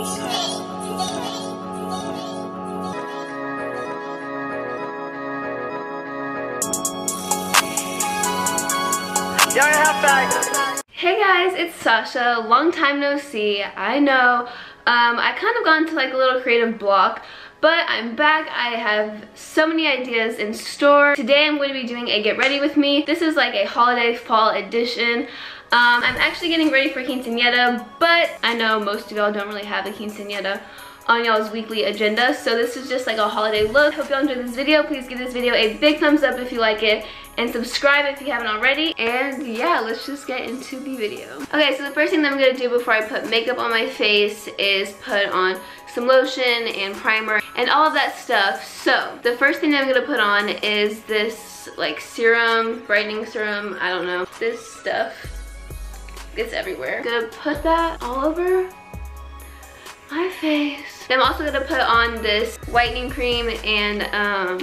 Hey guys, it's Sasha. Long time no see. I know. I kind of got into like a little creative block, but I'm back. I have so many ideas in store. Today I'm going to be doing a get ready with me. This is like a holiday fall edition. I'm actually getting ready for quinceañera, but I know most of y'all don't really have a quinceañera on y'all's weekly agenda, so this is just like a holiday look. Hope y'all enjoyed this video. Please give this video a big thumbs up if you like it, and subscribe if you haven't already. And yeah, let's just get into the video. Okay, so the first thing that I'm gonna do before I put makeup on my face is put on some lotion and primer and all of that stuff. So the first thing that I'm gonna put on is this like serum, brightening serum, I don't know. This stuff gets everywhere. I'm gonna put that all over my face. Then I'm also gonna put on this whitening cream, and I'm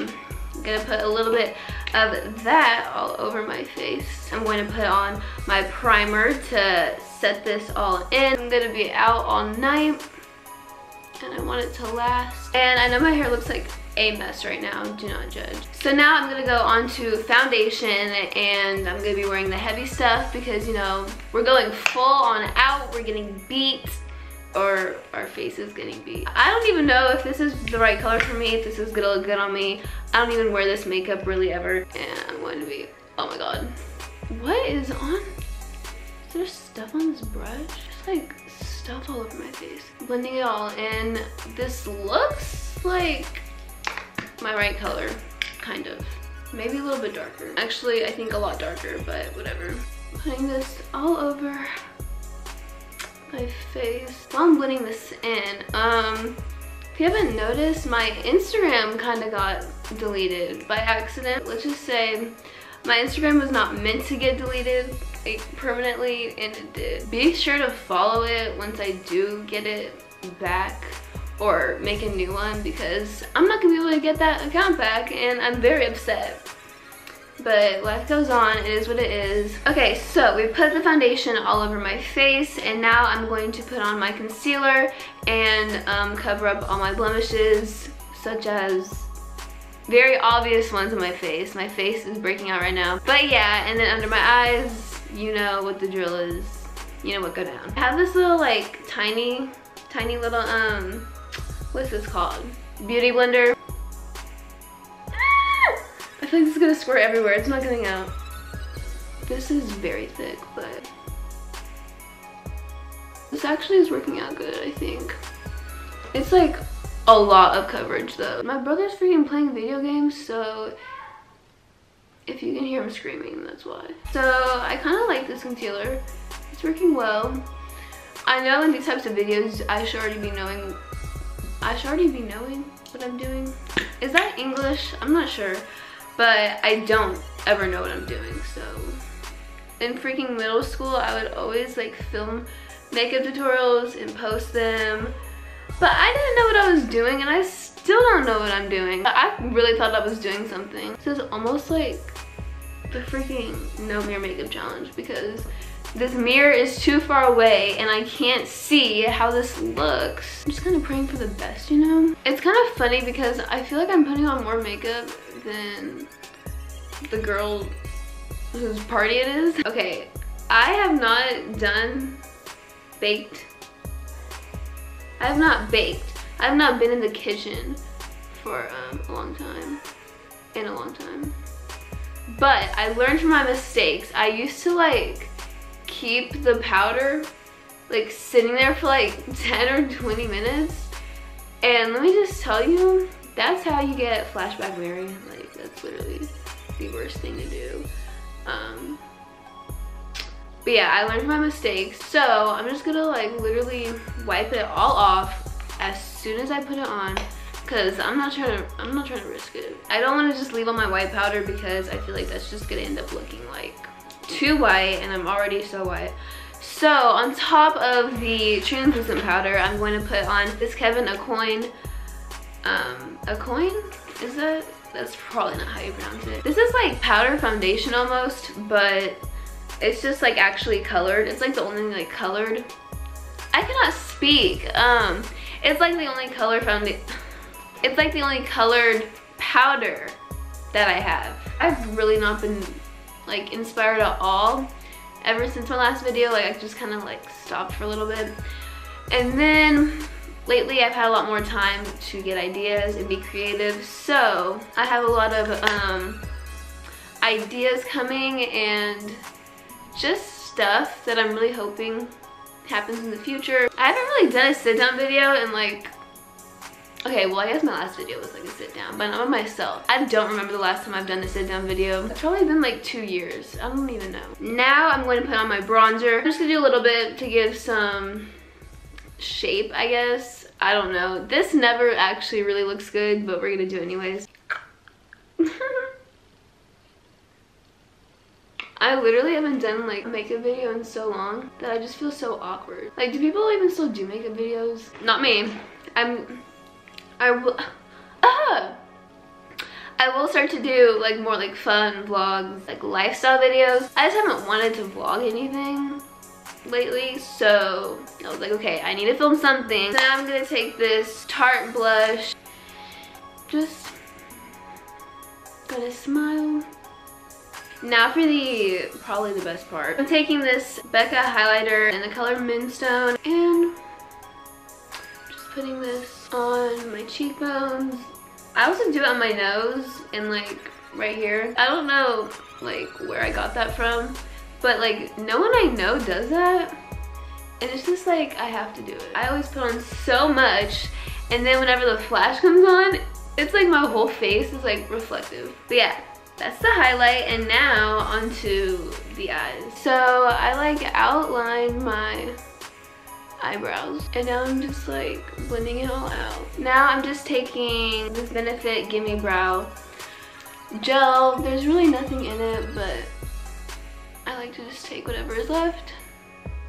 gonna put a little bit of that all over my face. I'm going to put on my primer to set this all in. I'm gonna be out all night and I want it to last. And I know my hair looks like a mess right now, do not judge. So now I'm gonna go on to foundation, and I'm gonna be wearing the heavy stuff because, you know, we're going full on out, we're getting beat, or our face is getting beat. I don't even know if this is the right color for me, if this is gonna look good on me. I don't even wear this makeup really ever, and I'm going to be, oh my god. What is on? Is there stuff on this brush? Just like stuff all over my face. Blending it all in. This looks like my right color, kind of. Maybe a little bit darker. Actually, I think a lot darker, but whatever. Putting this all over my face. While I'm blending this in, if you haven't noticed, my Instagram kind of got deleted by accident. Let's just say my Instagram was not meant to get deleted like permanently, and it did. Be sure to follow it once I do get it back or make a new one, because I'm not gonna be able to get that account back and I'm very upset. But life goes on, it is what it is. Okay, so we put the foundation all over my face, and now I'm going to put on my concealer and cover up all my blemishes, such as very obvious ones on my face. My face is breaking out right now. But yeah, and then under my eyes, you know what the drill is. You know what go down. I have this little like tiny little, what's this called? Beauty blender. I feel like this is gonna squirt everywhere. It's not getting out. This is very thick, but this actually is working out good, I think. It's like a lot of coverage though. My brother's freaking playing video games, so if you can hear him screaming, that's why. So I kind of like this concealer. It's working well. I know in these types of videos, I should already be knowing what I'm doing. Is that English? I'm not sure. But I don't ever know what I'm doing. So in freaking middle school, I would always like film makeup tutorials and post them, but I didn't know what I was doing, and I still don't know what I'm doing. I really thought I was doing something. This is almost like the freaking no mirror makeup challenge, because this mirror is too far away and I can't see how this looks. I'm just kind of praying for the best, you know? It's kind of funny because I feel like I'm putting on more makeup than the girl whose party it is. Okay, I have not done baked. I have not baked. I have not been in the kitchen for a long time. But I learned from my mistakes. I used to like keep the powder like sitting there for like 10 or 20 minutes, and let me just tell you, that's how you get flashback Mary. Like, that's literally the worst thing to do. But yeah, I learned from my mistakes, so I'm just gonna like literally wipe it all off as soon as I put it on, because I'm not trying to risk it. I don't want to just leave on my white powder, because I feel like that's just gonna end up looking like too white, and I'm already so white. So on top of the translucent powder, I'm going to put on this Kevin a coin. A coin? Is that? That's probably not how you pronounce it. This is like powder foundation almost, but it's just like actually colored. It's like the only like colored. I cannot speak. It's like the only color it's like the only colored powder that I have. I've really not been like inspired at all ever since my last video. Like I just kind of like stopped for a little bit, and then lately I've had a lot more time to get ideas and be creative, so I have a lot of ideas coming and just stuff that I'm really hoping happens in the future. I haven't really done a sit down video in like, okay, well I guess my last video was like a sit down, but I'm myself. I don't remember the last time I've done a sit down video. It's probably been like 2 years. I don't even know. Now I'm going to put on my bronzer. I'm just gonna do a little bit to give some shape, I guess. I don't know. This never actually really looks good, but we're gonna do it anyways. I literally haven't done like a makeup video in so long that I just feel so awkward. Like, do people even still do makeup videos? Not me. I will start to do like more like fun vlogs, like lifestyle videos. I just haven't wanted to vlog anything lately, so I was like, okay, I need to film something. So now I'm gonna take this Tarte blush, just gonna smile. Now for probably the best part. I'm taking this Becca highlighter in the color Moonstone and just putting this on my cheekbones. I also do it on my nose and like right here. I don't know like where I got that from, but like no one I know does that, and it's just like I have to do it. I always put on so much, and then whenever the flash comes on, it's like my whole face is like reflective. But yeah, that's the highlight, and now onto the eyes. So I like outlined my eyebrows, and now I'm just like blending it all out. Now I'm just taking this Benefit Gimme Brow gel. There's really nothing in it, but I like to just take whatever is left,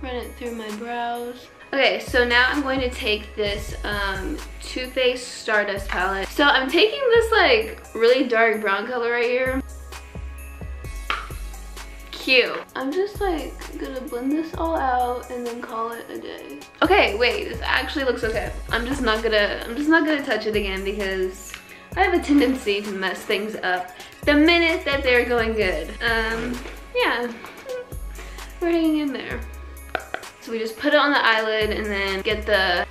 run it through my brows. Okay, so now I'm going to take this Too Faced Stardust palette. So I'm taking this like really dark brown color right here. Cute. I'm just like gonna blend this all out and then call it a day. Okay, wait, this actually looks okay. I'm just not gonna touch it again because I have a tendency to mess things up the minute that they're going good. Yeah, we're hanging in there. So we just put it on the eyelid and then get the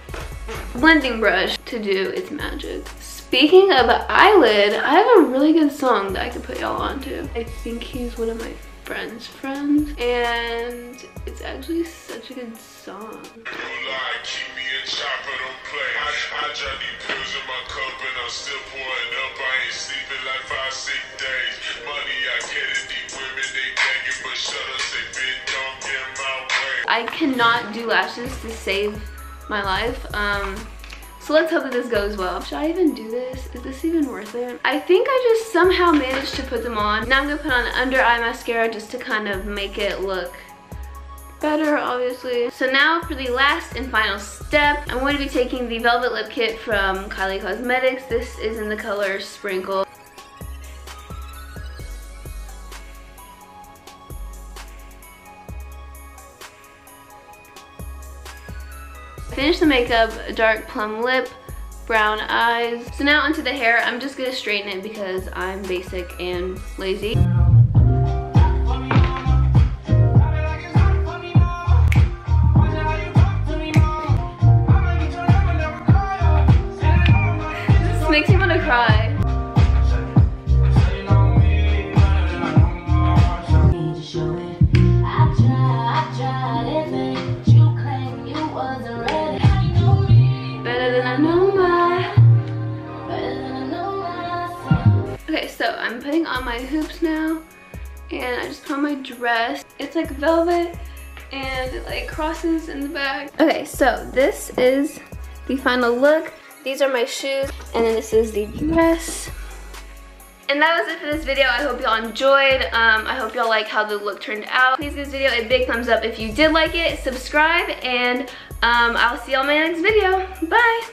blending brush to do its magic. Speaking of eyelid, I have a really good song that I could put y'all on to. I think he's one of my friends, and it's actually such a good song. I cannot do lashes to save my life. So let's hope that this goes well. Should I even do this? Is this even worth it? I think I just somehow managed to put them on. Now I'm gonna put on under eye mascara just to kind of make it look better, obviously. So now for the last and final step, I'm going to be taking the Velvet Lip Kit from Kylie Cosmetics. This is in the color Sprinkle. Finish the makeup, dark plum lip, brown eyes. So now onto the hair. I'm just gonna straighten it because I'm basic and lazy. This makes me wanna cry. Okay, so I'm putting on my hoops now, and I just put on my dress. It's like velvet, and it like crosses in the back. Okay, so this is the final look. These are my shoes, and then this is the dress. And that was it for this video. I hope y'all enjoyed. I hope y'all like how the look turned out. Please give this video a big thumbs up if you did like it. Subscribe, and I'll see y'all in my next video. Bye!